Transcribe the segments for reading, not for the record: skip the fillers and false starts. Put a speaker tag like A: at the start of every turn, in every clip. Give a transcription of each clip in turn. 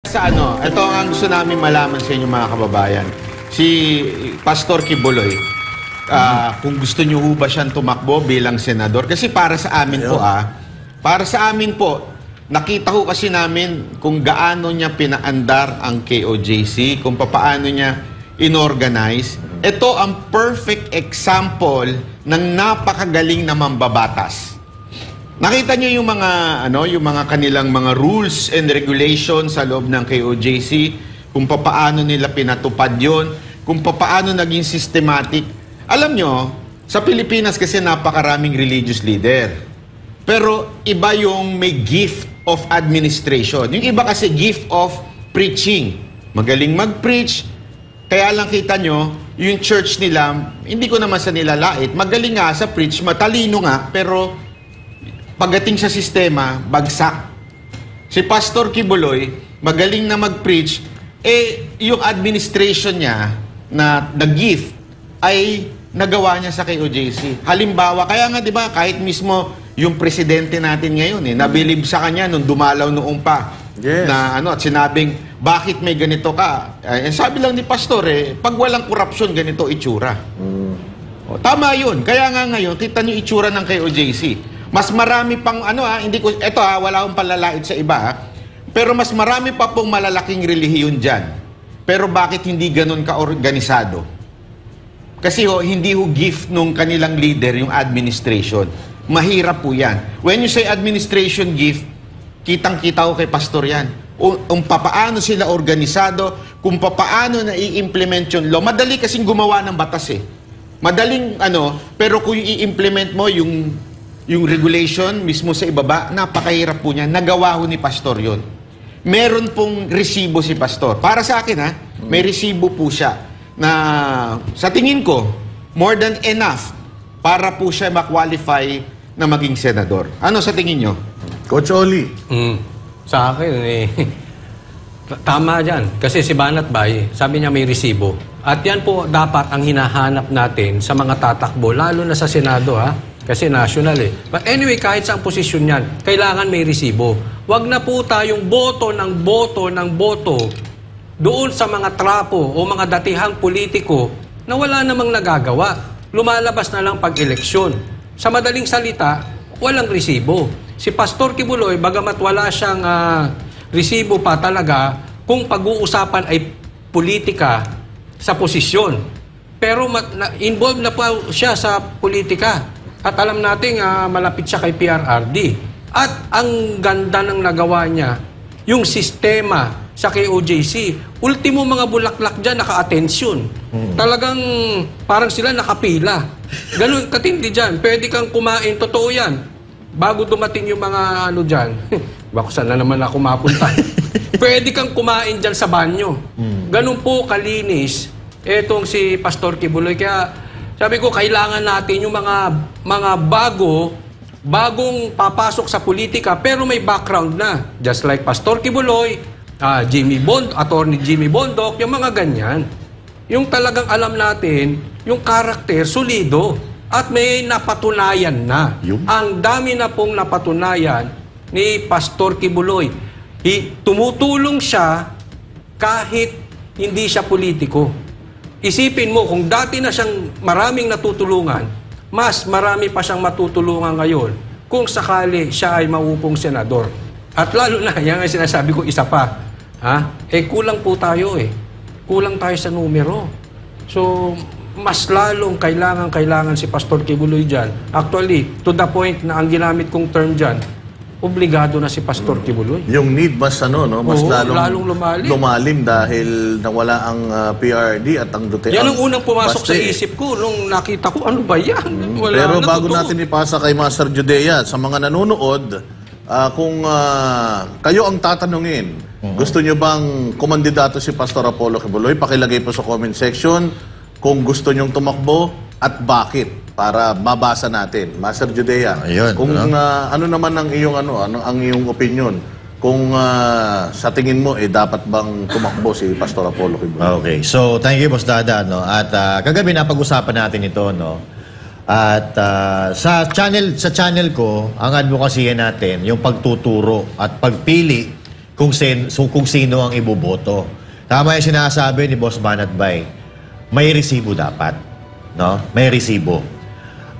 A: Sa ito ang gusto namin malaman sa inyo mga kababayan. Si Pastor Kibuloy, kung gusto niyo ho ba siyang tumakbo bilang senador? Kasi para sa amin po, nakita ho kasi namin kung gaano niya pinaandar ang KOJC, kung paano niya inorganize. Ito ang perfect example ng napakagaling na mambabatas. Nakita niyo yung mga kanilang mga rules and regulations sa loob ng KOJC, kung paano nila pinatupad yon, kung paano naging systematic. Alam nyo, sa Pilipinas kasi napakaraming religious leader. Pero iba yung may gift of administration. Yung iba kasi gift of preaching. Magaling mag-preach. Kaya lang kita nyo, yung church nila, hindi ko naman sa nilalait, magaling nga sa preach, matalino nga, pero pagdating sa sistema, bagsak. Si Pastor Kibuloy, magaling na mag-preach, yung administration niya na the gift ay nagawa niya sa KOJC. Halimbawa, kaya nga 'di ba, kahit mismo yung presidente natin ngayon nabilib sa kanya nung dumalaw noong pa.
B: Yes.
A: Na at sinabing, bakit may ganito ka? Sabi lang ni Pastor pag walang korupsyon, ganito itsura. Tama 'yun. Kaya nga ngayon, kita niyo itsura ng KOJC. Mas marami pang hindi ko wala akong palalait sa iba, pero mas marami pa pong malalaking relihiyon diyan. Pero bakit hindi ganoon ka-organisado? Kasi hindi gift nung kanilang leader yung administration. Mahirap po 'yan. When you say administration gift, kitang-kita ko kay pastor 'yan. Kung paano sila organisado, kung paano na i-implement yung law. Madali kasing gumawa ng batas Madaling pero kung i-implement mo yung regulation mismo sa ibaba, napakahirap po niya. Nagawa ho ni pastor yon. Meron pong resibo si pastor. Para sa akin may resibo po siya na sa tingin ko, more than enough para po siya ma-qualify na maging senador. Ano sa tingin nyo?
B: Coach Oli.
C: Sa akin, tama dyan. Kasi si Banat Bay, sabi niya may resibo. At yan po dapat ang hinahanap natin sa mga tatakbo, lalo na sa Senado Kasi national But anyway, kahit sa posisyon yan, kailangan may resibo. Huwag na po tayong boto doon sa mga trapo o mga datihang politiko na wala namang nagagawa. Lumalabas na lang pag-eleksyon. Sa madaling salita, walang resibo. Si Pastor Kibuloy, bagamat wala siyang resibo pa talaga, kung pag-uusapan ay politika sa posisyon. Pero involved na pa siya sa politika. At alam natin malapit siya kay PRRD. At ang ganda ng nagawa niya, yung sistema sa KOJC, ultimo mga bulaklak dyan, naka-atensyon. Talagang parang sila nakapila. Ganun, katindi dyan. Pwede kang kumain, totoo yan. Bago dumating yung mga dyan, bako saan na naman ako mapunta. Pwede kang kumain dyan sa banyo. Ganun po kalinis etong si Pastor Kibuloy. Kaya sabi ko, kailangan natin yung mga bagong papasok sa politika pero may background na. Just like Pastor Kibuloy, Attorney Jimmy Bondoc, yung mga ganyan. Yung talagang alam natin, yung karakter, solido. At may napatunayan na. Ang dami na pong napatunayan ni Pastor Kibuloy. Tumutulong siya kahit hindi siya politiko. Isipin mo, kung dati na siyang maraming natutulungan, mas marami pa siyang matutulungan ngayon kung sakali siya ay maupong senador. At lalo na, yan ang sinasabi ko, isa pa. Kulang po tayo Kulang tayo sa numero. So, mas lalong kailangan si Pastor Kibuloy dyan. Actually, to the point na ang ginamit kong term dyan, obligado na si Pastor Kibuloy.
B: Yung need mas mas
C: lalong
B: lumalim dahil nawala ang PRD at ang Duterte.
C: Yan ang unang pumasok sa isip ko nung nakita ko, ano ba yan?
B: Pero bago natin ipasa kay Master Judea, sa mga nanonood, kung kayo ang tatanungin, gusto nyo bang kumandidato si Pastor Apollo Kibuloy? Pakilagay po sa comment section kung gusto nyong tumakbo at bakit, para mabasa natin. Master Judea, kung ano naman ang iyong ang iyong opinion, kung sa tingin mo dapat bang tumakbo si Pastor Apollo Kibuloy?
D: Okay. So, thank you, Boss Dada, At kagabi napag-usapan natin ito, At sa channel ko, ang advocacy natin, yung pagtuturo at pagpili kung sino ang iboboto. Tama yung sinasabi ni Boss Banat Bay. May resibo dapat. No? May resibo.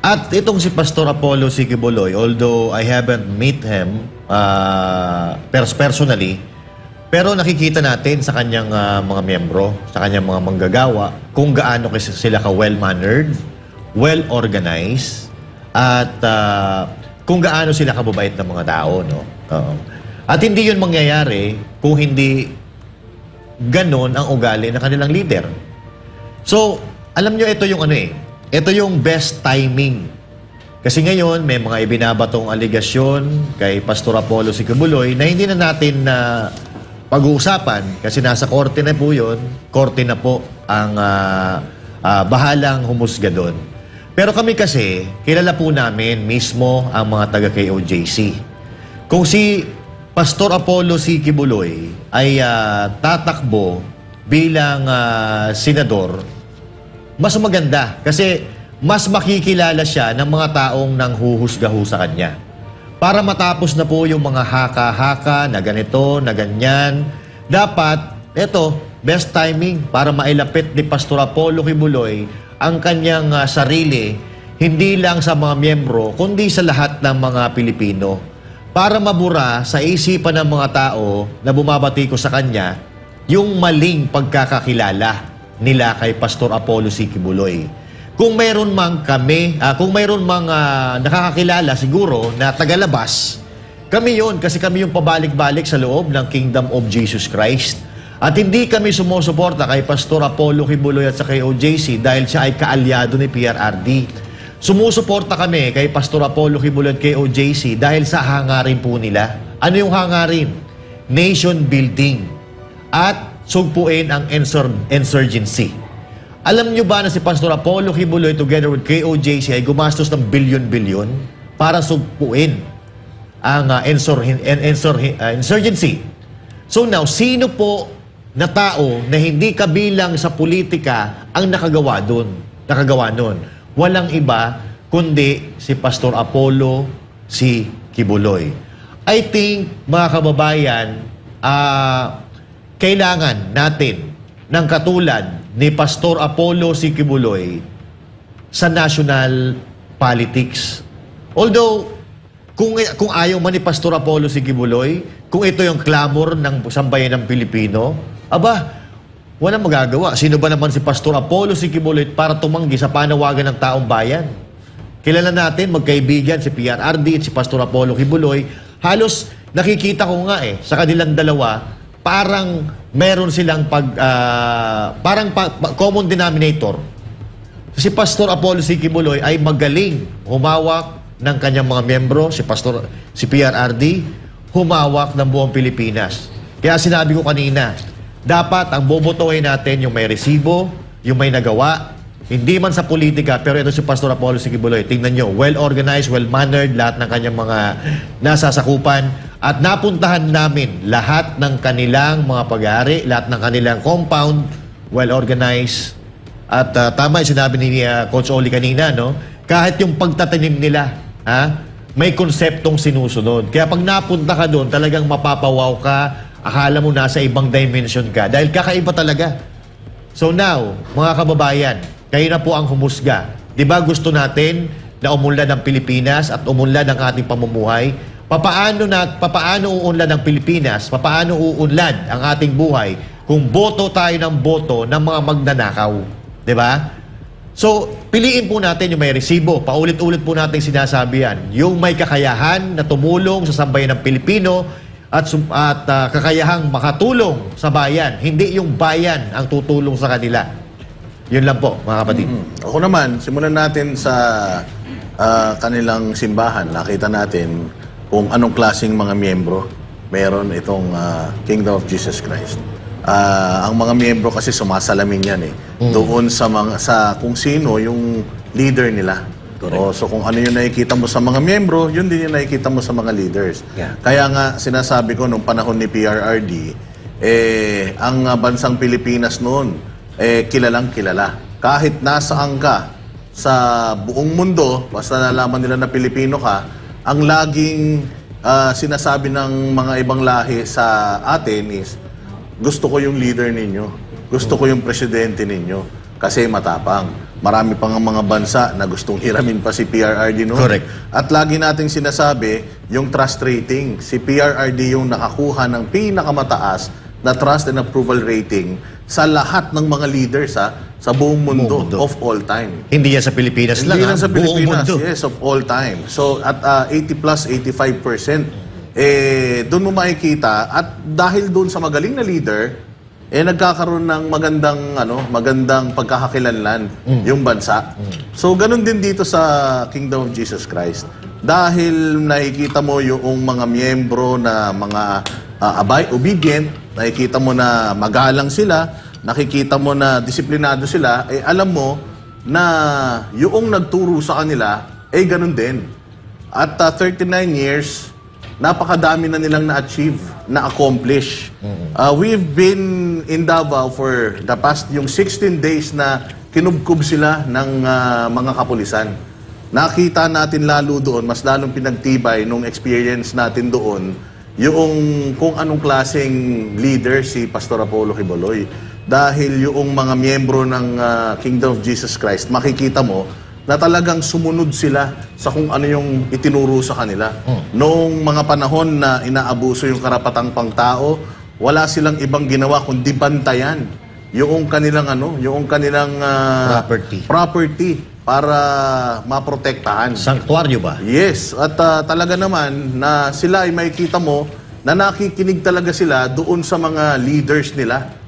D: At itong si Pastor Apollo C. Quiboloy, although I haven't met him personally, pero nakikita natin sa kanyang mga miyembro, sa kanyang mga manggagawa, kung gaano kasi sila ka well-mannered, well-organized, at kung gaano sila kababait ng mga tao. No? At hindi yun mangyayari kung hindi ganon ang ugali ng kanilang leader. So, alam nyo, ito yung ito yung best timing. Kasi ngayon, may mga ibinabatong aligasyon kay Pastor Apollo C. Quiboloy na hindi na natin pag-uusapan kasi nasa korte na po yun. Korte na po ang bahalang humusga doon. Pero kami kasi, kilala po namin mismo ang mga taga-KOJC. Kung si Pastor Apollo C. Quiboloy ay tatakbo bilang senador, mas maganda kasi mas makikilala siya ng mga taong nanghuhusga-ho sa kanya. Para matapos na po yung mga haka-haka na ganito, na ganyan, dapat, best timing para mailapit ni Pastor Apollo Quiboloy ang kanyang sarili, hindi lang sa mga miyembro, kundi sa lahat ng mga Pilipino. Para mabura sa isipan ng mga tao na bumabati ko sa kanya, yung maling pagkakakilala nila kay Pastor Apollo C. Quiboloy. Kung mayroon mang nakakakilala siguro na tagalabas, kami yun kasi kami yung pabalik-balik sa loob ng Kingdom of Jesus Christ. At hindi kami sumusuporta kay Pastor Apollo Quiboloy at sa KOJC dahil siya ay kaalyado ni PRRD. Sumusuporta kami kay Pastor Apollo Quiboloy at KOJC dahil sa hangarin po nila. Ano yung hangarin? Nation building at sugpuin ang insurgency. Alam nyo ba na si Pastor Apollo Quiboloy together with KOJC ay gumastos ng bilyon-bilyon para sugpuin ang insurgency? So now, sino po na tao na hindi kabilang sa politika ang nakagawa nun? Walang iba kundi si Pastor Apollo C. Quiboloy. I think, mga kababayan, kailangan natin ng katulad ni Pastor Apollo C. Quiboloy sa national politics. Although, kung ayaw man ni Pastor Apollo C. Quiboloy, kung ito yung clamor ng sambayan ng Pilipino, walang magagawa. Sino ba naman si Pastor Apollo C. Quiboloy para tumanggi sa panawagan ng taong bayan? Kilala natin, magkaibigan si PRRD at si Pastor Apollo Quiboloy. Halos nakikita ko nga sa kanilang dalawa, parang meron silang common denominator. Si Pastor Apollo C. Quiboloy ay magaling humawak ng kanyang mga miyembro, si PRRD, humawak ng buong Pilipinas. Kaya sinabi ko kanina, dapat ang bobotohin natin yung may resibo, yung may nagawa, hindi man sa politika, pero ito si Pastor Apollo C. Quiboloy, tingnan nyo, well-organized, well-mannered, lahat ng kanyang mga nasasakupan. At napuntahan namin lahat ng kanilang mga pag-aari, lahat ng kanilang compound, well-organized. At tama yung sinabi ni Coach Oli kanina, no? Kahit yung pagtatanim nila, may konseptong sinusunod. Kaya pag napunta ka doon, talagang mapapawaw ka, akala mo nasa ibang dimension ka. Dahil kakaiba talaga. So now, mga kababayan, kayo na po ang humusga. Di ba gusto natin na umunlad ang Pilipinas at umunlad ang ating pamumuhay? Papaano uunlad ang Pilipinas? Papaano uunlad ang ating buhay kung boto tayo ng boto ng mga magnanakaw? Diba? So, piliin po natin yung may resibo. Paulit-ulit po natin sinasabi yan. Yung may kakayahan na tumulong sa sambayan ng Pilipino at kakayahang makatulong sa bayan. Hindi yung bayan ang tutulong sa kanila. Yun lang po, mga kapatid.
B: Ako naman, simulan natin sa kanilang simbahan. Nakita natin kung anong klaseng mga miyembro meron itong Kingdom of Jesus Christ. Ang mga miyembro kasi sumasalamin yan doon sa kung sino yung leader nila. So kung ano yung nakikita mo sa mga miyembro, yun din yung nakikita mo sa mga leaders.
D: Yeah.
B: Kaya nga sinasabi ko nung panahon ni PRRD, ang bansang Pilipinas noon, kilalang kilala. Kahit nasaan ka sa buong mundo, basta nalaman nila na Pilipino ka, ang laging sinasabi ng mga ibang lahi sa atin is, gusto ko yung leader ninyo. Gusto ko yung presidente ninyo. Kasi matapang. Marami pang mga bansa na gustong hiramin pa si PRRD noon.
D: Correct.
B: At lagi nating sinasabi, yung trust rating. Si PRRD yung nakakuha ng pinakamataas na trust and approval rating sa lahat ng mga leaders sa buong mundo, of all time.
D: Hindi yan sa Pilipinas lang,
B: Hindi lang sa
D: buong
B: Pilipinas,
D: mundo.
B: yes, of all time. So at 80+, 85%, doon mo makikita at dahil doon sa magaling na leader, nagkakaroon ng magandang pagkakakilanlan yung bansa. So ganun din dito sa Kingdom of Jesus Christ. Dahil nakikita mo yung mga miyembro na mga obedient, nakikita mo na magalang sila, nakikita mo na disiplinado sila, alam mo na yung nagturo sa kanila, ganun din. At 39 years, napakadami na nilang na-achieve, na-accomplish. We've been in Davao for the past yung 16 days na kinubkob sila ng mga kapulisan. Nakita natin lalo doon, mas lalong pinagtibay nung experience natin doon, yung kung anong klaseng leader si Pastor Apollo Quiboloy. Dahil yung mga miyembro ng Kingdom of Jesus Christ, makikita mo, na talagang sumunod sila sa kung ano yung itinuro sa kanila. Noong mga panahon na inaabuso yung karapatang pangtao, wala silang ibang ginawa kundi bantayan yung kanilang property para maprotektahan.
D: Sanktuaryo ba?
B: Yes, at talaga naman na sila ay makikita mo na nakikinig talaga sila doon sa mga leaders nila.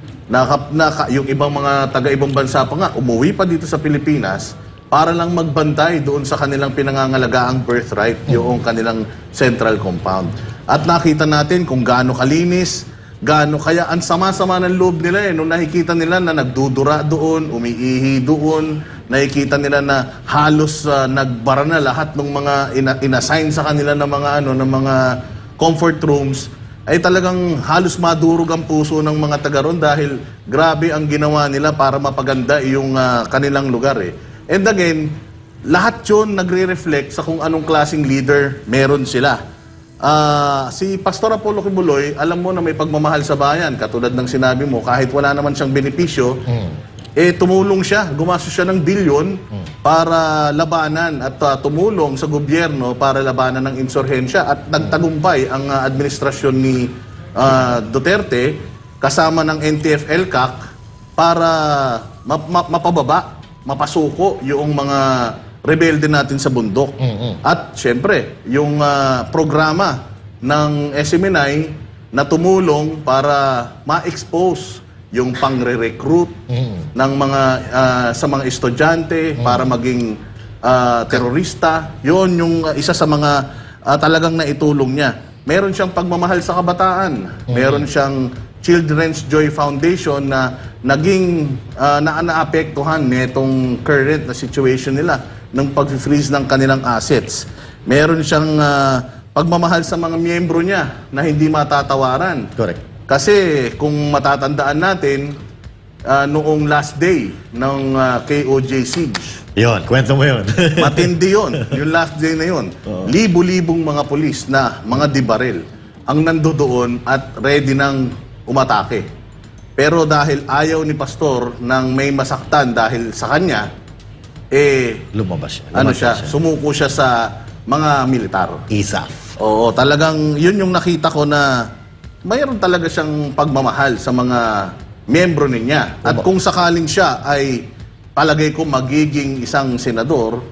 B: Yung ibang mga taga-ibang bansa pa nga, umuwi pa dito sa Pilipinas para lang magbantay doon sa kanilang pinangangalagaang birthright, yung kanilang central compound. At nakita natin kung gaano kalinis, gaano kaya ang sama-sama ng loob nila nung nakikita nila na nagdudura doon, umiihi doon, nakikita nila na halos nagbara na lahat ng mga inassign sa kanila ng mga comfort rooms, ay talagang halos madurog ang puso ng mga taga ron dahil grabe ang ginawa nila para mapaganda yung kanilang lugar And again, lahat yun nagre-reflect sa kung anong klaseng leader meron sila. Si Pastor Apollo Quiboloy, alam mo na may pagmamahal sa bayan. Katulad ng sinabi mo, kahit wala naman siyang benepisyo, tumulong siya, gumastos siya ng bilyon para labanan at tumulong sa gobyerno para labanan ng insurhensya at nagtagumpay ang administrasyon ni Duterte kasama ng NTF-ELCAC para mapasuko yung mga rebelde natin sa bundok. At syempre, yung programa ng SMNI na tumulong para ma-expose yung pangre-recruit ng mga sa mga estudyante para maging terorista. Yun yung isa sa mga talagang naitulong niya. Meron siyang pagmamahal sa kabataan. Meron siyang Children's Joy Foundation na naging naapektuhan nitong current na situation nila ng pag-freeze ng kanilang assets. Meron siyang pagmamahal sa mga miyembro niya na hindi matatawaran.
D: Correct.
B: Kasi kung matatandaan natin, noong last day ng KOJ siege,
D: Yon, kwento mo yun.
B: matindi yun. Yung last day na yun. Libo-libong mga pulis na mga dibaril ang nandoon at ready ng umatake. Pero dahil ayaw ni Pastor nang may masaktan dahil sa kanya,
D: Lumabas siya.
B: sumuko siya sa mga militar.
D: ISAF.
B: Oo, talagang yun yung nakita ko na mayroon talaga siyang pagmamahal sa mga miyembro niya. At kung sakaling siya ay palagay ko magiging isang senador,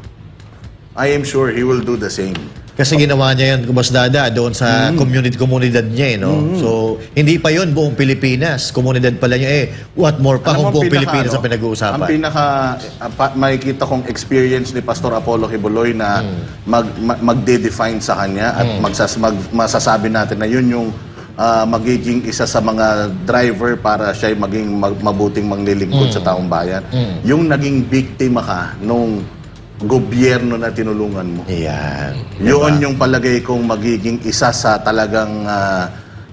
B: I am sure he will do the same.
D: Kasi ginawa niya yan, Kumasdada, doon sa komunidad niya, no? So, hindi pa yon buong Pilipinas. Komunidad pala niya, what more pa kung buong Pilipinas ang pinag-uusapan.
B: Ang makikita kong experience ni Pastor Apollo Quiboloy na magde-define sa kanya at masasabi natin na yun yung magiging isa sa mga driver para siya maging mabuting manglilingkod sa taong bayan. Yung naging biktima ka nung gobyerno na tinulungan mo.
D: Yan.
B: Yun yung palagay kong magiging isa sa talagang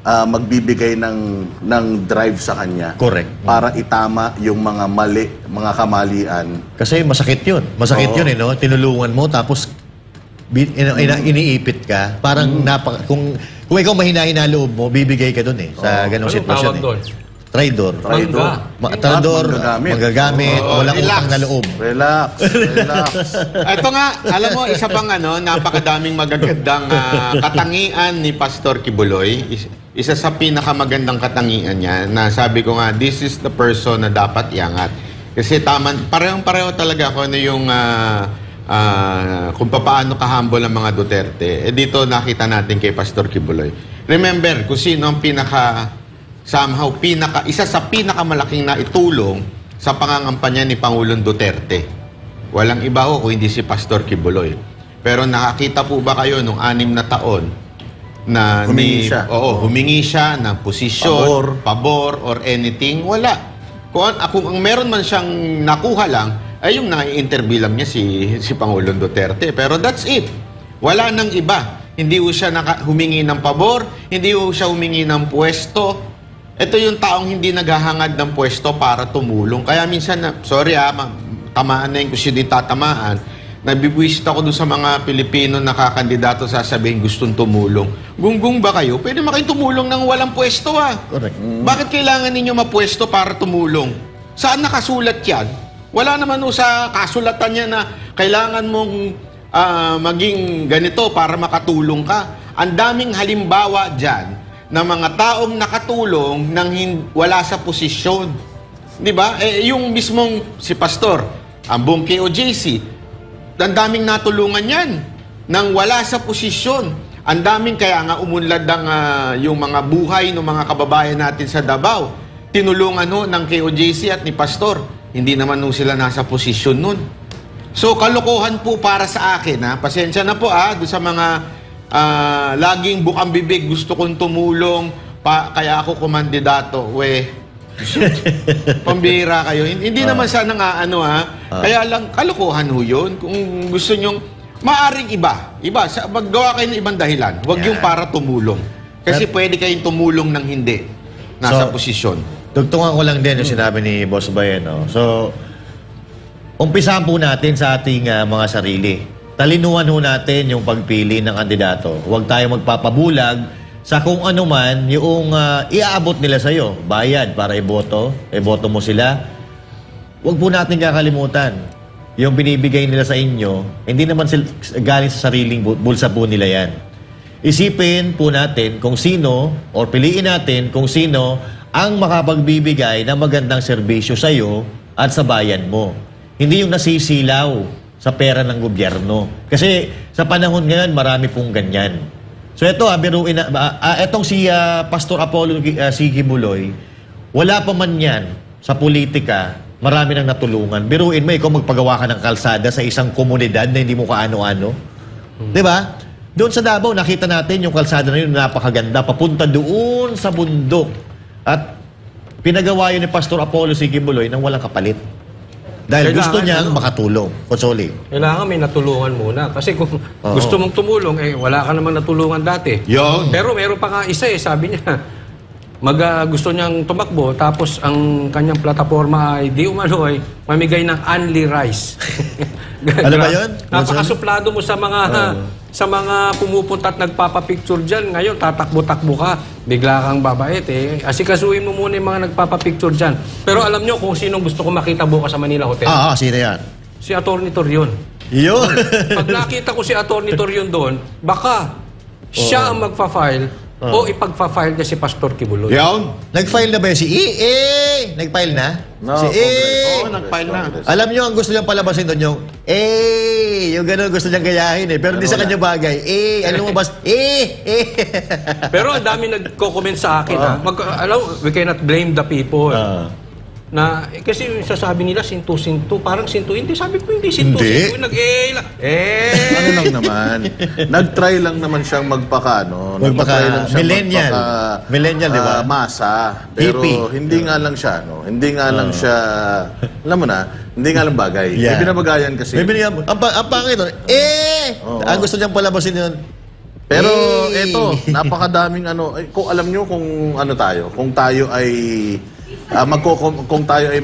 B: magbibigay ng drive sa kanya.
D: Correct.
B: Para itama yung mga mali, mga kamalian.
D: Kasi masakit yun. Masakit yun, no? Tinulungan mo, tapos iniipit ka. Parang kung ikaw mahina-hina loob mo, bibigay ka dun sa ganong
C: Anong
D: sitwasyon.
C: tawag doon?
D: Traidor.
C: Traidor.
D: Manggagamit, walang
A: Relax.
D: utang na loob.
B: Relax.
A: Ito nga, alam mo, isa pang napakadaming magagandang katangian ni Pastor Kibuloy. Isa sa pinakamagandang katangian niya na sabi ko nga, this is the person na dapat iangat. Kasi parehong-pareho talaga kung ano yung kung paano ka-humble ang mga Duterte. Dito nakita natin kay Pastor Kibuloy. Remember, kung sino ang isa sa pinakamalaking naitulong sa pangangampanya ni Pangulong Duterte. Walang iba kung hindi si Pastor Kibuloy. Pero nakakita po ba kayo nung 6 na taon na humingi siya ng posisyon, pabor, or anything? Wala. Kung ang meron man siyang nakuha lang, ay yung na-interview lang niya si Pangulong Duterte. Pero that's it. Wala nang iba. Hindi ho siya humingi ng pabor, hindi ho siya humingi ng pwesto. Ito yung taong hindi naghahangad ng pwesto para tumulong. Kaya minsan, tamaan na yung kung sino yung tatamaan, nabibwisit ako doon sa mga Pilipino na kakandidato sasabihin gustong tumulong. Gunggong ba kayo? Pwede makayong tumulong ng walang pwesto
D: Correct.
A: Bakit kailangan ninyo mapwesto para tumulong? Saan nakasulat yan? Wala naman sa kasulatan niya na kailangan mong maging ganito para makatulong ka. Ang daming halimbawa dyan na mga taong nakatulong nang wala sa posisyon. Di ba? Yung mismong si Pastor, ang buong KOJC, ang daming natulungan yan nang wala sa posisyon. Ang daming kaya nga umunlad yung mga buhay ng mga kababayan natin sa Davao. Tinulungan ng KOJC at ni Pastor. Hindi naman sila nasa posisyon nun. So, kalokohan po para sa akin. Pasensya na po doon sa mga laging bukang bibig, gusto kong tumulong, kaya ako kumandidato. Pambira kayo. Hindi naman sana kaya lang, kalokohan ho yun. Kung gusto nyong, maaring iba, maggawa kayo ng ibang dahilan. Huwag yung para tumulong. Kasi pwede kayong tumulong ng hindi. Nasa posisyon.
D: Tugtungan ko lang din yung sinabi ni Boss Bayeno. So, umpisahan po natin sa ating mga sarili. Talinuhan ho natin yung pagpili ng kandidato. Huwag tayo magpapabulag sa kung ano man yung iaabot nila sa'yo. Bayad para iboto mo sila. Huwag po natin kakalimutan. Yung binibigay nila sa inyo, hindi naman galing sa sariling bulsa po nila yan. Isipin po natin kung sino, or piliin natin kung sino ang makapagbibigay ng magandang serbisyo sa'yo at sa bayan mo. Hindi yung nasisilaw sa pera ng gobyerno. Kasi sa panahon ngayon, marami pong ganyan. So ito, etong si Pastor Apollo Kibuloy, wala pa man yan sa politika, marami nang natulungan. Biruin mo, ikaw magpagawa ka ng kalsada sa isang komunidad na hindi mo kaano-ano. Diba? Doon sa Davao, nakita natin yung kalsada na yun, napakaganda, papunta doon sa bundok. At pinagawa yun ni Pastor Apollo Kibuloy nang walang kapalit. Dahil
C: Kailangan,
D: gusto niyang makatulong. Konsoli.
C: Kailangan may natulungan muna. Kasi kung gusto mong tumulong, wala ka namang natulungan dati.
A: Yun.
C: Pero meron pa nga isa sabi niya, gusto niyang tumakbo, tapos ang kanyang plataforma ay mamigay ng only rice.
D: Ano ba yun?
C: Napakasuplado mo sa mga pumupunta at nagpapapicture dyan. Ngayon, tatakbo-takbo ka. Bigla kang babait Asikasuhin mo muna yung mga nagpapapicture dyan. Pero alam nyo kung sinong gusto ko makita bukas sa Manila Hotel?
D: Sino yan?
C: Si Atty. Torion.
D: Yun.
C: Pag nakita ko si Atty. Torion doon, baka siya ang magfa-file o ipagfa-file niya si Pastor Kibuloy.
A: Yawn.
D: Nag-file na ba si Nag-file na?
B: No,
D: Si
A: Oo, nag-file na.
D: Alam nyo, ang gusto niyang palabasin doon yung yung gano'n gusto niyang gayahin Pero hindi sa kanya bagay. Ano mo bas?
C: Pero ang dami nagko-comment sa akin we cannot blame the people. Kasi sasabi nila sintu-sintu, parang sintu. Hindi, sabi ko hindi sintu-sintu.
B: Ano lang naman, nag-try lang naman siyang nag-try lang siyang
D: Millennial, di ba?
B: masa. Pero
D: Hippie.
B: hindi nga lang siya, hindi nga lang siya, alam mo na, hindi nga lang bagay.
D: Yeah.
B: May binabagayan kasi.
D: Ang pangit doon, ang gusto niyang palabasin yun.
B: Pero eto, napakadaming kung alam nyo kung ano tayo, kung tayo ay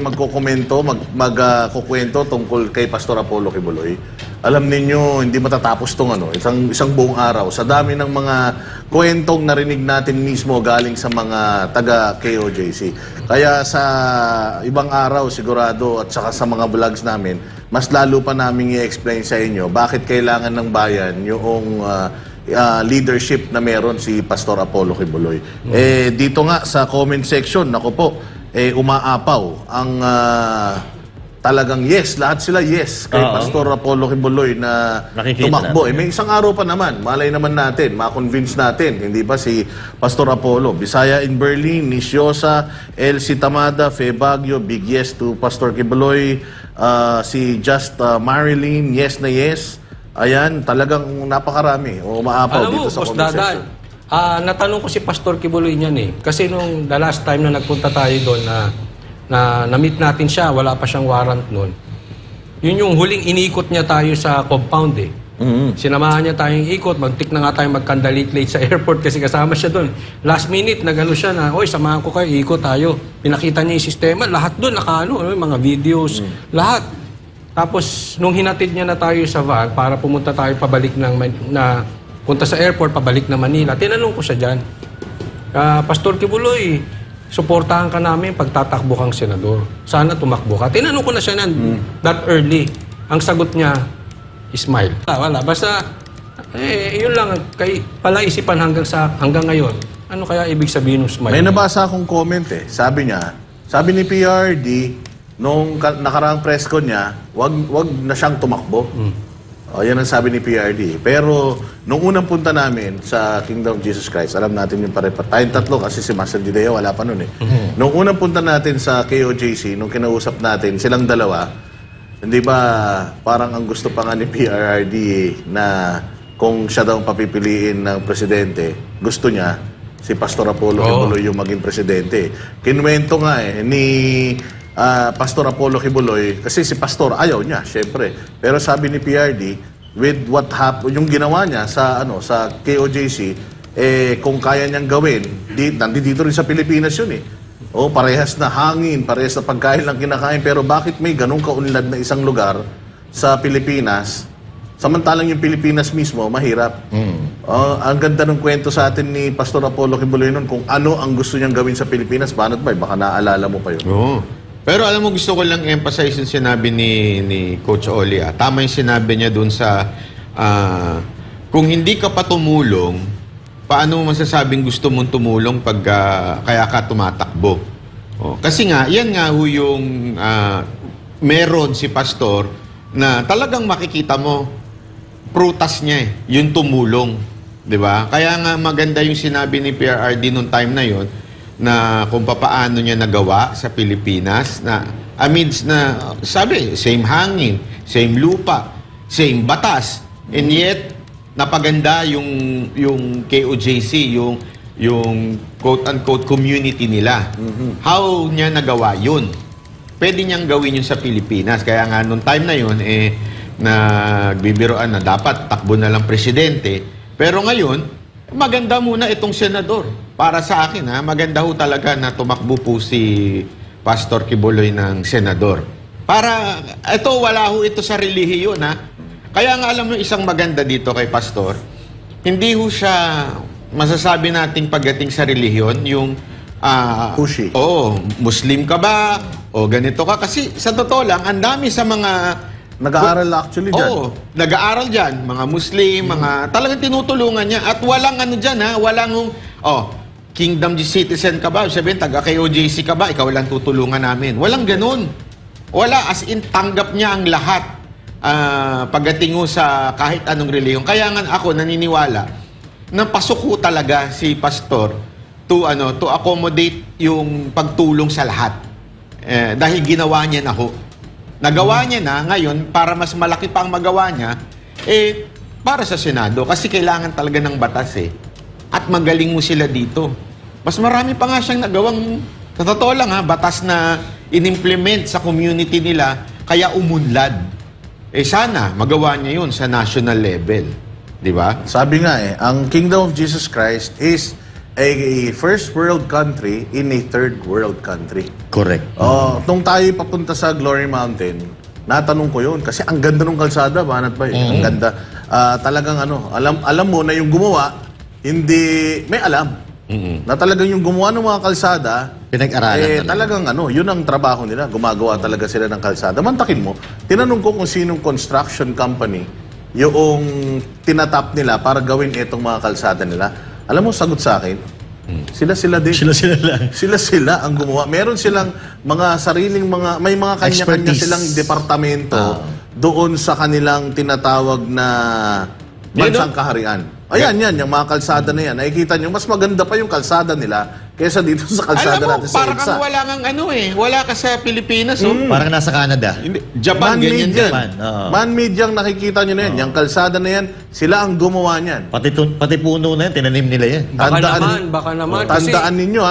B: magkokomento, magkukwento tungkol kay Pastor Apollo Kibuloy, alam ninyo, hindi matatapos tong isang buong araw. Sa dami ng mga kwentong narinig natin mismo galing sa mga taga KOJC. Kaya sa ibang araw sigurado at saka sa mga vlogs namin, mas lalo pa namin i-explain sa inyo bakit kailangan ng bayan yung leadership na meron si Pastor Apollo Kibuloy. Dito nga sa comment section, nako po, umaapaw ang talagang yes, lahat sila yes kay Pastor Apollo Kibuloy na
D: Nakikita
B: tumakbo.
D: natin.
B: May isang araw pa naman, malay naman natin, ma-convince natin, hindi ba si Pastor Apollo? Bisaya in Berlin, Nisyosa, Elsie Tamada, Fe Baguio, big yes to Pastor Kibuloy, si Just Marilyn, yes na yes. Ayan, talagang napakarami. Umaapaw
C: Alam mo,
B: dito sa
C: Boss
B: comment
C: Dadan,
B: section.
C: natanong ko si Pastor Kibuloy niyan eh. Kasi nung the last time na nagpunta tayo doon na na-meet natin siya, wala pa siyang warrant noon. Yun yung huling inikot niya tayo sa compound eh. Sinamahan niya tayong ikot, magtik na nga tayo magkandalate-late sa airport kasi kasama siya doon. Last minute, nagano siya na, oy, samahan ko kayo, ikot tayo. Pinakita niya yung sistema, lahat doon nakaano, mga videos, lahat. Tapos, nung hinatid niya na tayo sa van para pumunta tayo pabalik punta sa airport, pabalik na Manila, tinanong ko siya dyan, Pastor Kibuloy, suportahan ka namin pag tatakbo kang senador. Sana tumakbo ka. Tinanong ko na siya that early. Ang sagot niya, smile. Wala. Basta, yun lang. Palaisipan hanggang ngayon. Ano kaya ibig sabihin ng smile?
B: May nabasa akong comment eh. Sabi ni PRD, nung nakaraang press con niya, wag na siyang tumakbo. Yan ang sabi ni PRD. Pero, nung unang punta namin sa Kingdom of Jesus Christ, alam natin yung tayong tatlo kasi si Master Judea wala pa nun eh. Nung unang punta natin sa KOJC, nung kinausap natin, silang dalawa, hindi ba parang ang gusto pa nga ni PRD na kung siya daw papipiliin ng presidente, gusto niya si Pastor Apollo Kibuloy yung maging presidente. Kinuwento nga ni Pastor Apollo Kibuloy, kasi si Pastor ayaw niya, syempre. Pero sabi ni PRD, with what happened, yung ginawa niya sa KOJC, kung kaya niyang gawin, nandito rin sa Pilipinas yun eh. Parehas na hangin, parehas na pagkain lang kinakain, pero bakit may ganung kaunlad na isang lugar sa Pilipinas, samantalang yung Pilipinas mismo, mahirap. Ang ganda ng kwento sa atin ni Pastor Apollo Kibuloy nun kung ano ang gusto niyang gawin sa Pilipinas. Paano ba? Baka naaalala mo pa yun.
A: Oo. Pero alam mo, gusto ko lang emphasize yung sinabi ni Coach Oli. Tama yung sinabi niya dun sa kung hindi ka pa tumulong, paano mo masasabing gusto mong tumulong pag kaya ka tumatakbo? Kasi nga, yan nga yung meron si Pastor na talagang makikita mo prutas niya yung tumulong. Diba? Kaya nga maganda yung sinabi ni PRRD nung time na yon na kung papaano niya nagawa sa Pilipinas na amidst na sabi, same hangin, same lupa, same batas, and yet napaganda yung KOJC, yung quote-unquote community nila. How niya nagawa yun? Pwede niyang gawin yun sa Pilipinas. Kaya nga nung time na yun, nagbibiroan na dapat takbo na lang presidente. Pero ngayon, maganda muna itong senador. Para sa akin, maganda ho talaga na tumakbo po si Pastor Kibuloy ng senador. Para, wala ho ito sa relihiyon, Kaya nga alam mo, isang maganda dito kay Pastor, hindi ho siya, masasabi nating pagdating sa relihiyon, yung,
B: pushy.
A: Muslim ka ba? O ganito ka. Kasi sa totoo lang, ang dami sa mga
B: nag-aaral actually dyan.
A: Nag-aaral dyan. Mga Muslim, talagang tinutulungan niya. At walang dyan, walang, Kingdom citizen ka ba? Sabihin, taga-KOJC ka ba? Ikaw lang tutulungan namin. Walang ganun. Wala, as in, tanggap niya ang lahat pagdating sa kahit anong reliyon. Kaya nga ako naniniwala na pasok ho talaga si Pastor to accommodate yung pagtulong sa lahat. Dahil ginawa niya na ho. Nagawa niya na ngayon para mas malaki pa ang magawa niya para sa Senado kasi kailangan talaga ng batas at magaling mo sila dito. Mas marami pa nga siyang nagawang sa totoo lang batas na inimplement sa community nila kaya umunlad. Sana magawa niya yun sa national level. Di ba?
B: Sabi nga ang Kingdom of Jesus Christ is a first world country in a third world country.
D: Correct.
B: Nung tayo papunta sa Glory Mountain, natanong ko yun. Kasi ang ganda ng kalsada, Banat Bay. Ang ganda. Talagang alam mo na yung gumawa, hindi, may alam. Na talagang yung gumawa ng mga kalsada,
D: Pinag-aralan
B: talagang yun ang trabaho nila. Gumagawa talaga sila ng kalsada. Mantakin mo, tinanong ko kung sinong construction company yung tinatap nila para gawin itong mga kalsada nila. Alam mo, sagot sa akin, sila din.
D: Sila lang.
B: Sila ang gumawa. Meron silang mga sariling may mga kanya-kanya
D: Expertise.
B: silang departamento doon sa kanilang tinatawag na bansang kaharian. Ayan, yung mga kalsada na yan. Nakikita nyo, mas maganda pa yung kalsada nila kaysa dito sa kalsada
A: Alam mo,
B: natin sa
A: parang
B: EDSA.
A: kang wala kang wala ka sa Pilipinas,
D: Parang nasa Canada.
A: Hindi, Japan,
B: Man-made
A: ganyan
B: yan.
A: din.
D: Japan, oo.
B: Man-made yung nakikita nyo na yan. Yung kalsada na yan, sila ang gumawa niyan.
D: Pati puno na yan, tinanim nila yan.
C: Baka naman. Kasi,
B: Tandaan ninyo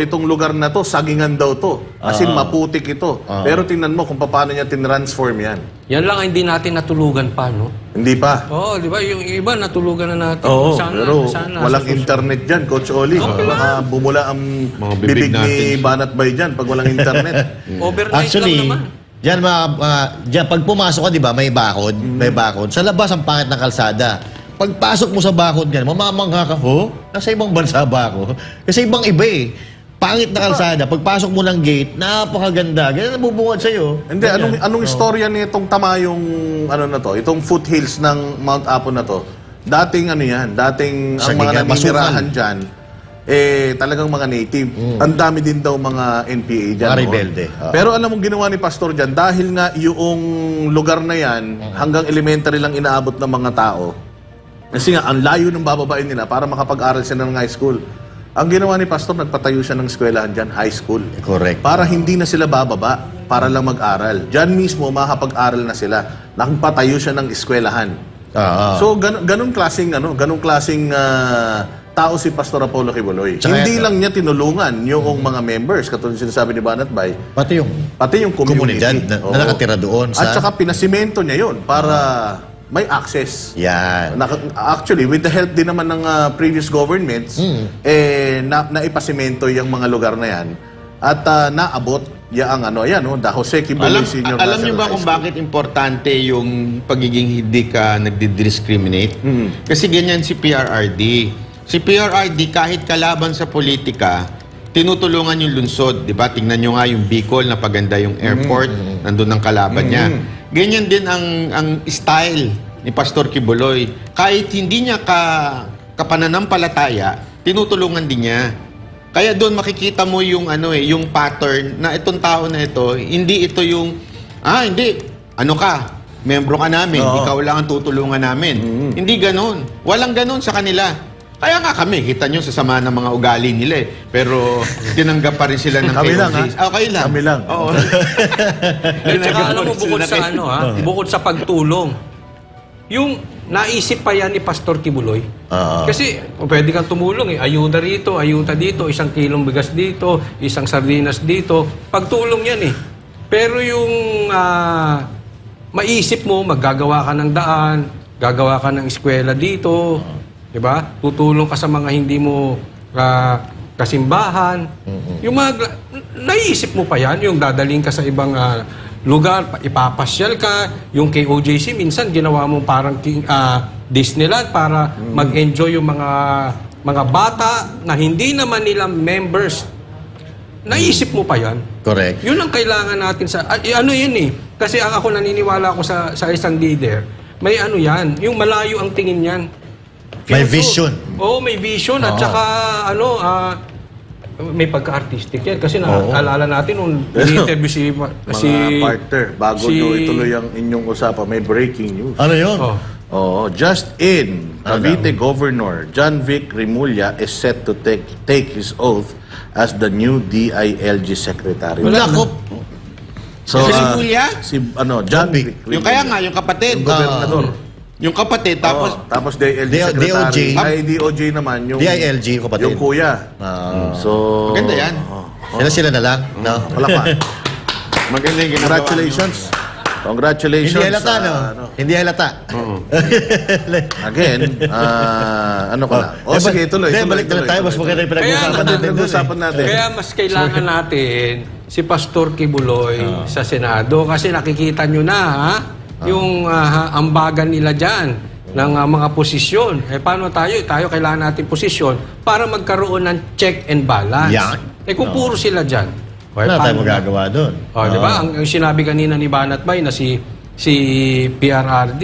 B: itong lugar na to, sagingan daw to. As in, maputik ito. Pero tingnan mo kung paano niya tinransform yan.
C: yan lang ang hindi natin natulugan pa, no?
B: Hindi pa.
C: Oo, di ba? Yung iba, natulugan na natin.
B: Oo,
C: Sana,
B: pero
C: sana.
B: walang internet dyan, Coach Oli. Baka bumula ang
A: Mga bibig
B: bibig ni
A: natin.
B: Banat Bay dyan pag walang internet.
C: Overnight
D: Actually,
C: lang naman.
D: diyan pag pumasok ka, di ba, may bakod, may bakod. Sa labas, ang pangit ng kalsada. Pagpasok mo sa bakod yan, mamamangha ka, nasa ibang bansa ba ako? Kasi ibang iba eh. Pangit na kalsada. Pagpasok mo ng gate, napakaganda. Ganyan nabubungad sa'yo.
B: Hindi, anong istorya nitong tama yung itong foothills ng Mount Apo na to? Dating dating ang
D: Sagingan,
B: mga naninirahan dyan, talagang mga native. Ang dami din daw mga NPA dyan.
D: Mga
B: noon.
D: rebelde.
B: Pero alam mong ginawa ni Pastor dyan, dahil nga yung lugar na yan, hanggang elementary lang inaabot ng mga tao. Kasi nga, ang layo ng bababain nila para makapag-aral sila ng high school. Ang ginawa ni Pastor, nagpatayo siya ng eskwelahan dyan, high school.
D: Correct.
B: Para hindi na sila bababa, para lang mag-aral. Diyan mismo, makakapag-aral na sila. Nakapatayo siya ng eskwelahan. So, ganun klaseng tao si Pastor Apollo Kibuloy.
D: Tsaka
B: Hindi
D: ito.
B: lang niya tinulungan yung mga members, katulad sinasabi ni Banat Bay,
D: Pati yung
B: yung community.
D: komunidad na
B: Oo.
D: nakatira doon sa...
B: At saka pinasimento niya yun para may access.
D: Yan.
B: Actually, with the help din naman ng previous governments, naipasimento yung mga lugar na yan. At naabot yung the Jose Kibuloy Senior
A: Alam niyo
B: National
A: ba
B: High
A: kung
B: School.
A: bakit importante yung pagiging hindi ka nagdi-discriminate? Kasi ganyan si PRRD. Si PRRD, kahit kalaban sa politika, tinutulungan yung lungsod. Di ba? Tingnan nyo nga yung Bicol, napaganda yung airport, nandun ang kalaban niya. Ganyan din ang style ni Pastor Kibuloy. Kahit hindi niya kapananampalataya, tinutulungan din niya. Kaya doon makikita mo yung yung pattern na itong tao na ito, hindi ito yung hindi membro ka namin, ikaw lang ang tutulungan namin. Hindi ganoon. Walang ganoon sa kanila. Kaya nga kami, kita nyo sa sama ng mga ugali nila eh. Pero tinanggap pa rin sila ng
B: Kami lang,
A: KOJs. Kayo lang.
B: Kami lang.
A: Oo.
C: At saka alam mo, bukod sa pagtulong, yung naisip pa yan ni Pastor Kibuloy. Kasi pwede kang tumulong eh. Ayuda rito, ayuda dito, 1 kilong bigas dito, 1 sardinas dito. Pagtulong yan eh. Pero yung maisip mo, maggagawa ka ng daan, gagawa ka ng eskwela dito, diba? Tutulong ka sa mga hindi mo kasimbahan. Yung naisip mo pa yan, yung dadaling ka sa ibang lugar, ipapasyal ka. Yung KOJC, minsan ginawa mo parang Disneyland para mag-enjoy yung mga bata na hindi naman nila members. Naisip mo pa yan.
D: Correct.
C: Yun ang kailangan natin sa... yun eh. Kasi ako naniniwala ako sa isang leader. May yan. Yung malayo ang tingin yan.
D: May vision.
C: Oo, may vision. At saka, may pagka-artistic yan. Kasi naalala natin nung in-interview si
B: partner, bago nyo ituloy ang inyong usapan, may breaking news.
D: Ano yun?
B: Just in, Cavite Governor John Vic Remulla is set to take his oath as the new DILG Secretary.
D: Nako.
B: So,
A: Si Remulla?
B: John Vic Remulla.
A: Yung kaya nga, yung kapatid.
B: Yung gobernador.
A: Yung kapatid,
B: Tapos DILG
D: DOJ.
B: Secretary. Ay, DOJ naman. Yung
D: DILG, kapatid.
B: Yung kuya. So,
A: Maganda yan.
D: Sila na lang. No?
B: Wala pa.
A: Maganda yung ginagawa.
B: Congratulations. Congratulations.
D: Hindi halata, no? Hindi halata.
B: Again, ano ko na? O sige, tuloy.
D: Balik na tayo. Mas maganda yung pinag-uusapan natin.
B: Pinag-uusapan natin.
C: Kaya mas kailangan natin si Pastor Kibuloy sa Senado kasi nakikita nyo na yung ambagan nila dyan ng mga posisyon. Paano tayo? Tayo kailangan natin posisyon para magkaroon ng check and balance.
D: Yan.
C: Kung puro sila dyan,
D: Wala tayong magagawa doon.
C: di ba? Ang sinabi kanina ni Banat Bay na si PRRD,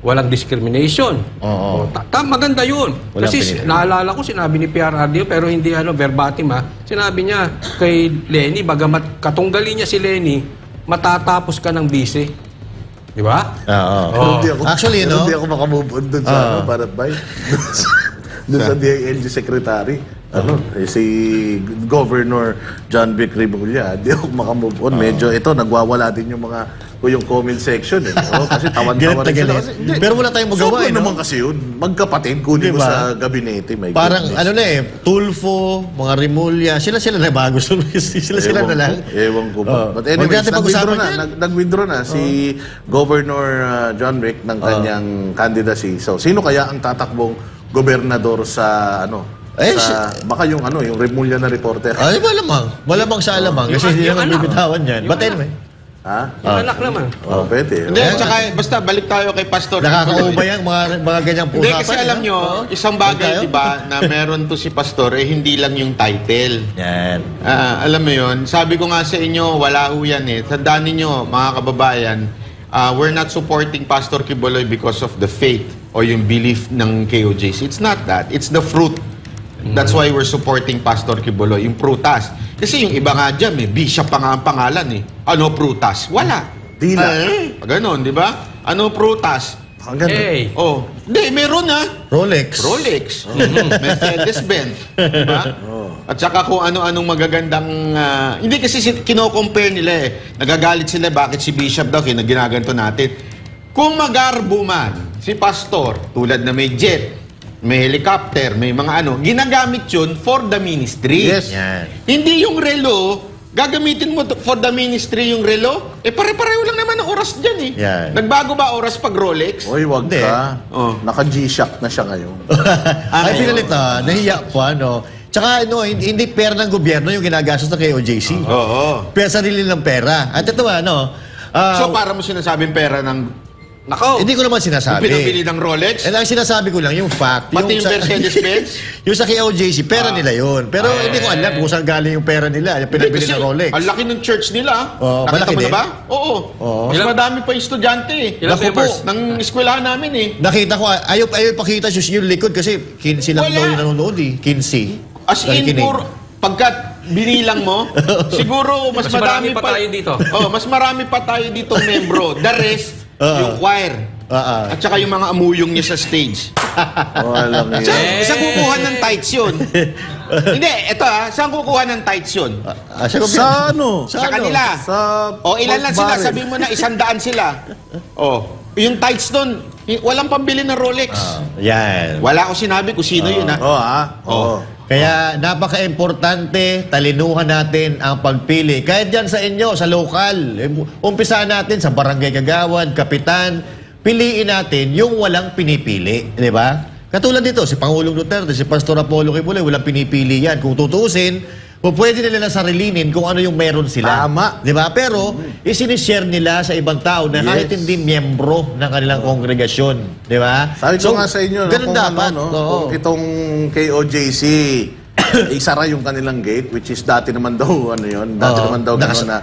C: walang discrimination.
D: Oo.
C: Maganda yun.
D: Walang
C: Kasi
D: pinili.
C: naalala ko, sinabi ni PRRD, pero hindi verbatim Sinabi niya kay Lenny, bagamat katunggali niya si Lenny, matatapos ka ng bise. Di ba?
D: Oo.
B: Actually,
D: no?
B: Hindi ako makamove on dun sa Barat Bay. Dun sa DILG Secretary. Si Governor John Vic Rimulya, di ako makamove on. Medyo nagwawala din yung comment section. Kasi tawan-tawan rin sila. Kasi,
D: Pero wala tayong magawa.
B: Sobrang naman kasi yun. Magkapatid, kunin mo sa gabinete. My
D: Parang
B: goodness.
D: Tulfo, mga Rimulya, sila na bago. sila na lang.
B: Ewan ko ba. But
D: Huwag
B: anyways,
D: natin pag-usapan yan.
B: nag-withdraw na si Governor John Vic ng kanyang candidacy. So, sino kaya ang tatakbong gobernador sa baka yung Rimulya na reporter?
D: Ay, malamang sa alamang. Kasi hindi
C: yung
D: naman
C: anak.
D: bibitawan yan. But anyway,
C: Yung anak naman.
B: Pwede.
A: Hindi, tsaka basta balik tayo kay Pastor
D: nakakauba yan mga ganyang
A: Hindi,
D: usapan.
A: kasi alam nyo, isang bagay, di ba, na meron to si Pastor, hindi lang yung title.
D: Yan.
A: Alam mo yun, sabi ko nga sa inyo, wala ho yan Tandaan ninyo, mga kababayan, we're not supporting Pastor Kibuloy because of the faith o yung belief ng KOJC. It's not that. It's the fruit. That's why we're supporting Pastor Kibuloy, yung prutas. Kasi yung iba nga dyan, bishop pa nga ang pangalan Ano prutas? Wala.
B: Dila.
A: Ganon, di ba? Ano prutas?
B: Ang ganda.
C: Hey!
A: Hindi, meron
D: Rolex.
A: Mercedes-Benz. Diba? At saka kung ano-anong magagandang... hindi kasi kino-compare nila Nagagalit sila bakit si Bishop daw ginaganto natin. Kung magarbo man si Pastor, tulad na may jet, may helicopter, may mga ginagamit yun for the ministry.
B: Yes.
D: Yan.
A: Hindi yung relo, gagamitin mo for the ministry yung relo, pare-pareho lang naman ang oras dyan
D: Yan.
A: Nagbago ba oras pag Rolex?
B: Oy, wag
D: Hindi.
B: ka.
A: Oh.
B: Naka-G-Shock na siya ngayon.
D: Ay, pinalit nahiya pa, Tsaka, hindi pera ng gobyerno yung ginagastos ng KOJC.
A: Oo.
D: Pera sarili ng pera. At ito,
A: So, para mo sinasabing pera ng...
C: Nako!
D: hindi ko naman
A: Yung
D: sinasabi.
A: pinabili ng Rolex?
D: Ang sinasabi ko lang, yung fact.
A: Pati yung Mercedes-Benz?
D: yung sa KOJC, pera nila yun. Pero hindi ko alam kung saan galing yung pera nila. Yung pinabili
A: Kasi
D: ng Rolex.
A: ang laki ng church nila.
D: Oo,
A: Nakita
D: malaki
A: mo na
D: din.
A: ba? Oo. Mas
C: Ilang-
A: madami pa yung estudyante
C: Ilang
A: Naku po,
C: members?
A: ng eskwelahan namin
D: Nakita ko, ayaw pakita yung likod kasi 15 lang
A: Wala.
D: daw yung nanonood 15.
A: As in, puro, pagkat binilang mo, siguro mas
C: marami
A: madami
C: pa tayo dito.
A: Mas marami pa tayo dito membro. The rest, yung choir. At saka yung mga amuyong niya sa stage.
B: Walang yan.
A: Saan kukuha ng tights yun? Hindi, eto saan kukuha ng tights yun?
B: Sa ano?
A: Sa kanila.
B: Sa
A: Ilan lang sila?
B: barrel.
A: Sabihin mo na 100 sila. Yung tights doon, walang pambili ng Rolex.
D: Yan.
A: Wala akong sinabi kung sino yun
B: Oo.
D: Kaya napaka-importante, talinuhan natin ang pagpili. Kahit dyan sa inyo, sa lokal. Umpisahan natin sa barangay kagawad, kapitan. Piliin natin yung walang pinipili. Di ba? Katulad dito, si Pangulong Duterte, si Pastor Apollo Kibuloy, walang pinipili yan. Kung tutuusin, pwede nila sarilinin kung ano yung meron sila.
B: Tama.
D: Di ba? Pero, isinishare nila sa ibang tao na kahit
B: Yes.
D: hindi miyembro ng kanilang kongregasyon. Di ba?
B: Sabi ko nga sa inyo,
D: ganun
B: kung
D: dapat. Oo.
B: kung itong KOJC, isara yung kanilang gate, which is dati naman daw, dati naman daw na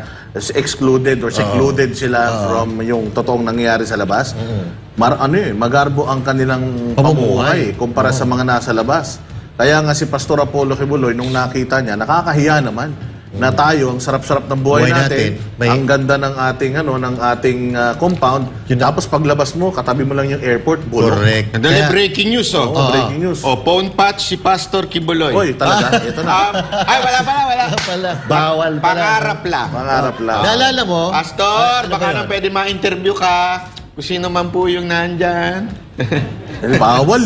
B: excluded or secluded sila from yung totoong nangyayari sa labas. Magarbo ang kanilang pamumuhay kumpara sa mga nasa labas. Kaya nga si Pastor Apollo Kibuloy, nung nakita niya, nakakahiya naman na tayo, ang sarap-sarap ng buhay natin, ang ganda ng ating compound, tapos paglabas mo, katabi mo lang yung airport, bulok.
D: Correct.
A: Dali, breaking news,
B: Breaking news.
A: phone patch si Pastor Kibuloy.
B: Oy, talaga, ito na.
A: Ay, wala.
D: Bawal pala.
A: Pangarap lang.
B: Pangarap lang.
D: Naalala mo?
A: Pastor,
D: Ano
A: baka
D: ba yun?
A: na pwede ma-interview ka. Kung sino man po yung nandyan.
B: Bawal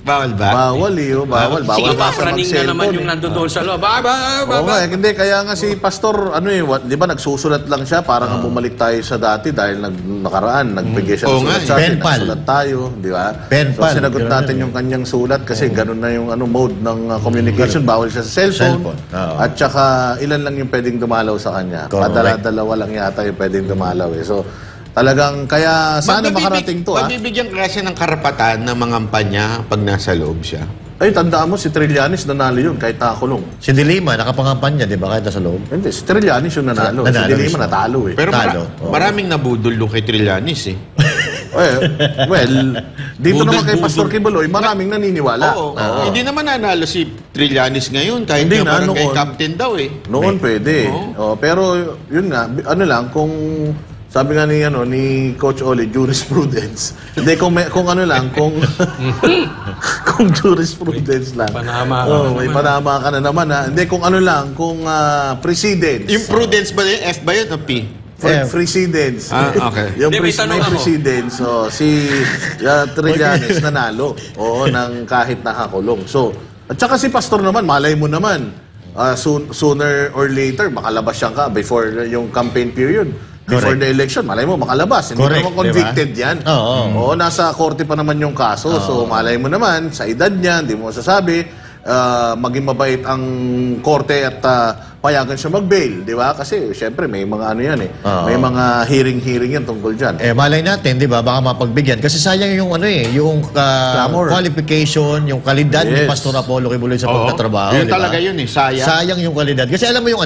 A: Bawal ba?
B: Bawal bawal.
C: Sige
B: Bawal
C: ba,
B: pa sa
C: praning na naman yung nandoon sa loob.
B: Oo nga, hindi. Kaya nga si Pastor, di ba, nagsusulat lang siya para nga bumalik tayo sa dati dahil nakaraan, nagbigay siya ng
A: Oo nga,
B: sulat sa atin,
D: pen pal.
B: nagsulat tayo, di ba?
D: Pen
B: So,
D: pal.
B: sinagot
D: Ganun
B: natin
D: yun.
B: yung kanyang sulat kasi ganun na yung mode ng communication. Bawal siya sa cellphone.
D: Cellphone, oo.
B: At saka, ilan lang yung pwedeng dumalaw sa kanya.
D: Correct.
B: Padala-dalawa lang yata yung pwedeng dumalaw eh. So, talagang, kaya sana makarating to,
A: Mabibigyan ka kasi ng karapatan na mangampan niya pag nasa loob siya.
B: Ay, tandaan mo, si Trillanes nanalo yun kahit nakakulong.
D: Si Dilima, nakapangampanya, di ba? Kahit nasa loob.
B: Hindi, si Trillanes yung nanalo. Si
D: Nanalo
B: Dilima
D: mismo.
B: natalo eh.
A: Pero
D: Talo, oo.
A: maraming nabudol doon kay Trillanes eh.
B: Well, dito
A: Budol,
B: naman kay
A: budol.
B: Pastor Kibuloy, maraming naniniwala.
A: Oo. Hindi naman nanalo si Trillanes ngayon kahit
B: Hindi
A: nga
B: na,
A: barangay
B: noon.
A: captain daw eh.
B: Noon pwede. Pero yun nga, ano lang, kung sabi nga ni Coach Oli, jurisprudence. Hindi, kung ano lang, kung jurisprudence lang.
C: Panama ka
B: Oh,
C: na
B: may
C: naman.
B: panama ka na naman ha. Hindi, kung ano lang, kung precedence.
A: Yung prudence ba yun? F ba yun o P?
B: Precedence.
A: Ah, okay.
B: Yung
C: Hindi, may tanong
B: may
C: ako.
B: precedence. So, si Trillanes nanalo. Oo, ng kahit nakakulong. So, at saka si Pastor naman, malay mo naman, sooner or later, makalabas siya ka before yung campaign period. Before
D: Correct.
B: the election, malay mo, makalabas. Hindi
D: Correct,
B: naman convicted yan.
D: Oo.
B: Oo, nasa korte pa naman yung kaso. So, malay mo naman, sa edad niya, hindi mo masasabi, maging mabait ang korte at payagan siya mag-bail, di ba? Kasi, syempre, may mga ano yan eh.
D: Oo.
B: May mga hearing yan tungkol dyan.
D: Malay natin, di ba? Baka mapagbigyan. Kasi sayang yung yung
B: Clamor.
D: qualification, yung kalidad ni
B: Yes.
D: Pastor Apollo Kibuloy sa
A: Oo.
D: pagtatrabaho.
A: Yun
D: di ba?
A: talaga yun eh. Sayang.
D: Sayang yung kalidad. Kasi alam mo yung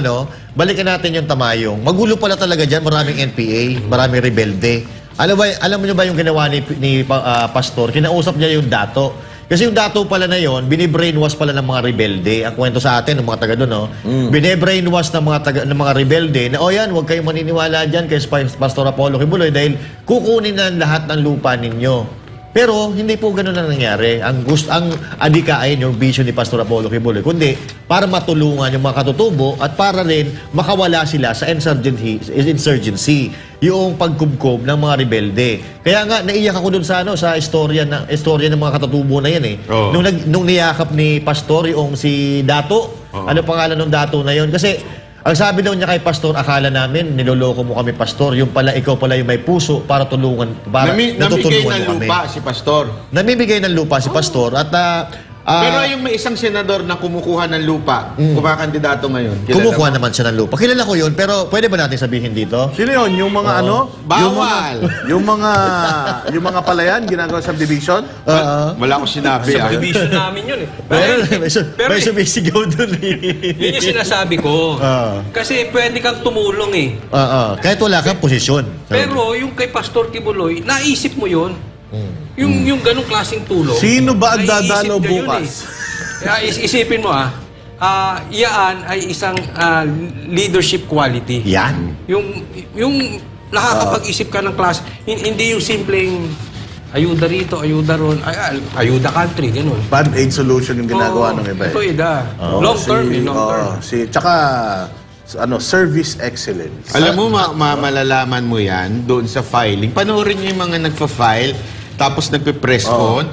D: balikan natin yung tamayong. Magulo pala talaga dyan. Maraming NPA, maraming rebelde. Alam mo nyo ba yung ginawa ni Pastor? Kinausap niya yung dato. Kasi yung dato pala na yon, binibrainwash pala ng mga rebelde. Ang kwento sa atin, ng mga taga doon, no? Binibrainwash ng mga rebelde na, yan, huwag kayong maniniwala dyan kay Pastor Apollo Kibuloy dahil kukunin na lahat ng lupa ninyo. Pero hindi po ganoon na nangyari. Ang adikain yung vision ni Pastor Apollo Kibuloy, kundi para matulungan yung mga katutubo at para rin makawala sila sa insurgency, yung pagkubkob ng mga rebelde. Kaya nga naiyak ako dun sa sa istorya ng mga katutubo na yan eh.
A: Oo.
D: Nung niyakap ni Pastor yung si Dato. Ano pangalan ng Dato na yon? Kasi ang sabi daw niya kay Pastor, akala namin, niloloko mo kami, Pastor. Yung pala, ikaw pala yung may puso para tulungan, para
A: Namigay
D: natutulungan
A: ng
D: mo kami.
A: lupa si Pastor.
D: Namimigay ng lupa si Pastor at
A: Pero yung may isang senador na kumukuha ng lupa, kumakandidato ngayon. Kilala
D: kumukuha
A: mo?
D: naman siya ng lupa. Kilala ko yun, pero pwede ba natin sabihin dito?
B: Sino yun? Yung mga
A: Bawal.
B: Yung mga palayan, ginagawa sa division?
A: Wala akong sinabi.
C: Sa division namin yun eh.
D: Pero may sumisigaw dun eh.
C: Yun yung sinasabi ko. Kasi pwede kang tumulong eh.
D: Kahit wala kang posisyon.
C: Pero yung kay Pastor Kibuloy, naisip mo yun. Yung ganong klaseng tulong.
B: Sino ba ang
C: naiisip
B: dadalaw
C: niya yun
B: bukas?
C: Kaya isipin mo iyaan ay isang leadership quality.
D: Yan.
C: Yung nakakapag-isip ka ng klase, hindi yung simpleng ayuda rito, ayuda ron, ayuda country, gano'n.
B: Band-aid solution yung ginagawa ng iba.
C: Ito long term, long term.
B: Tsaka, service excellence.
A: Alam mo, malalaman mo yan doon sa filing. Panoorin niyo yung mga nagpa-file, tapos nagpe-press on.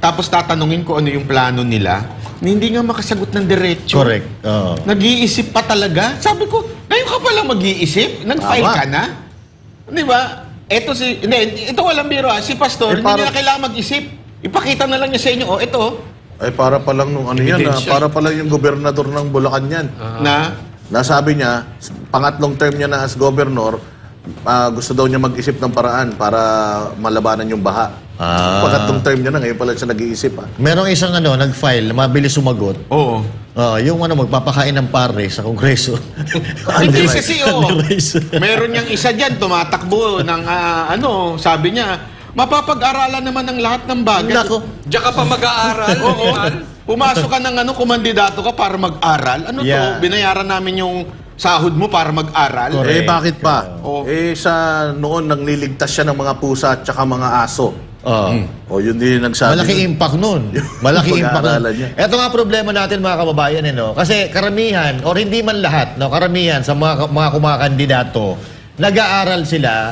A: Tapos tatanungin ko ano yung plano nila. Hindi nga makasagot ng diretso.
D: Correct.
A: Nag-iisip pa talaga. Sabi ko, ngayon ka pala mag-iisip? Nag-file
B: Tama.
A: ka na? Di ba? Ito walang biro si Pastor, hindi niya kailangan mag-isip. Ipakita na lang niya sa inyo, ito.
B: Ay, para pa lang nung para pa lang yung gobernador ng Bulacan yan. Nasabi niya, pangatlong term niya na as governor, gusto daw niya mag-isip ng paraan para malabanan yung baha. Pangatlong term niya na, ngayon pala siya nag-iisip.
D: Merong isang nag-file, mabilis sumagot.
A: Oo.
D: Yung magpapakain ng pare sa Kongreso.
A: Hindi kasi, meron niyang isa dyan, tumatakbo ng, sabi niya, mapapag-aralan naman ng lahat ng bagay.
D: Nako.
C: Diyan ka pa mag-aaral.
A: Oo. Pumasok ka ng kumandidato ka para mag-aral. Ano
D: Yeah.
A: to? Binayaran namin yung sahod mo para mag-aral.
D: Correct.
B: Bakit pa?
A: Oo.
B: Sa noon, nangliligtas siya ng mga pusa at saka mga aso. Yun din yung nagsabi.
D: Malaki
B: nun.
D: impact nun. Malaki impact nun.
B: Pag-aaralan niya.
D: Ito nga problema natin mga kababayan, kasi karamihan, or hindi man lahat, karamihan sa mga kumakandidato, nag-aaral sila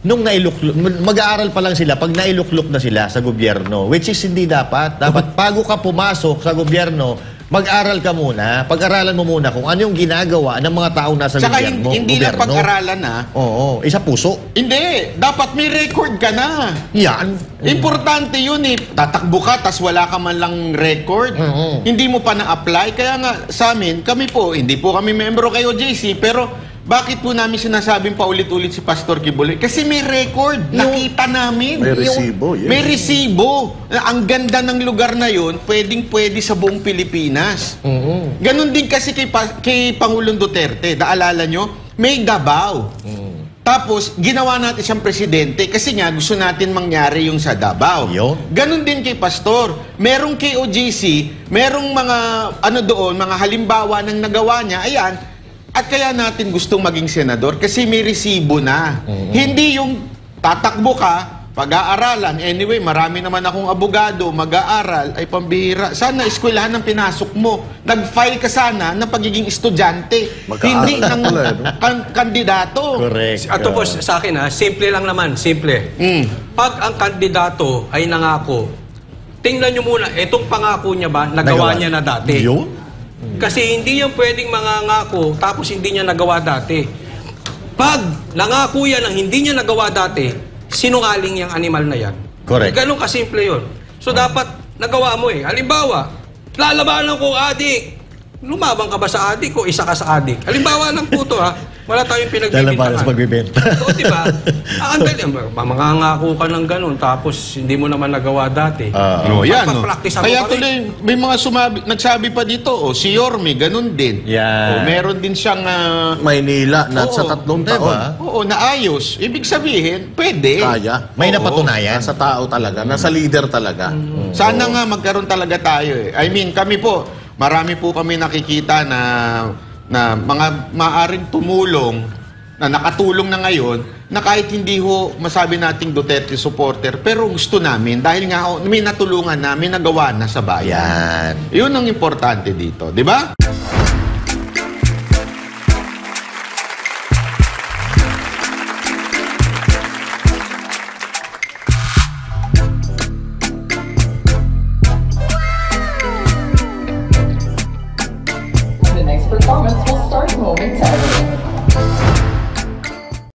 D: nung nailuklok, mag-aaral pa lang sila pag nailuklok na sila sa gobyerno, which is hindi dapat. Dapat bago ka pumasok sa gobyerno, mag-aral ka muna, pag-aralan mo muna kung ano yung ginagawa ng mga taong nasa
A: Tsaka
D: gobyerno.
A: hindi lang pag-aralan na.
D: Oo, isa puso.
A: Hindi, dapat may record ka na.
D: Yan.
A: Importante yun eh. Tatakbo ka, tas wala ka man lang record. Hindi mo pa na-apply. Kaya nga sa amin, kami po, hindi po kami membro kay OJC, pero bakit po namin sinasabing paulit-ulit si Pastor Kibuloy? Kasi may record. Nakita namin.
B: May resibo, yes.
A: May resibo. Ang ganda ng lugar na yun, pwedeng-pwede sa buong Pilipinas. Ganon din kasi kay Pangulong Duterte. Naalala nyo? May Davao. Tapos, ginawa natin siyang presidente kasi nga gusto natin mangyari yung sa Davao.
D: Yun.
A: Ganon din kay Pastor. Merong kay OJC, merong mga mga halimbawa ng nagawa niya. Ayan. At kaya natin gustong maging senador kasi may resibo na. Hindi yung tatakbo ka, pag-aaralan. Anyway, marami naman akong abogado, mag-aaral, ay pambihira. Sana eskwelahan ng pinasok mo. Nag-file ka sana ng pagiging estudyante.
B: Mag-aaral
A: Hindi
B: ka
A: ng
B: pala, no?
A: kandidato.
D: Correct.
C: Ato po sa akin simple lang naman, simple. Pag ang kandidato ay nangako, tingnan nyo muna, itong pangako niya ba, nagawa niya na dati?
D: Yun.
C: Kasi hindi yan pwedeng mangangako tapos hindi niya nagawa dati. Pag nangako yan ang hindi niya nagawa dati, sinungaling yung animal na yan.
D: Correct.
C: Ganun kasimple yun. So dapat nagawa mo eh. Halimbawa, lalabanan ko adik. Lumabang ka ba sa adik o isa ka sa adik? Halimbawa lang po to ha. Wala tayong
D: Lalabanan sa
C: pinagbibintangan.
D: pagbibenta.
C: Oo, di ba? Ang dali. Mangangako ka ng ganun tapos hindi mo naman nagawa dati.
A: No, yan. No.
C: Magpa-practice ako
A: Kaya
C: pa rin.
A: tuloy, may mga nagsabi pa dito, si Yorme, ganun din.
D: Yan.
A: Meron din siyang...
B: Maynila na sa
A: Oo,
B: 3 taon.
D: diba?
A: Oo, naayos. Ibig sabihin, pwede.
B: Kaya.
D: May
A: Oo.
D: napatunayan.
B: Nasa tao talaga, nasa leader talaga.
A: Sana nga magkaroon talaga tayo eh. I mean, kami po, marami po kami nakikita na mga maaring tumulong, na nakatulong na ngayon, na kahit hindi ho masabi nating Duterte supporter, pero gusto namin dahil nga may natulungan namin, nagawa na sa bayan.
D: Yan.
A: Yun ang importante dito, di ba?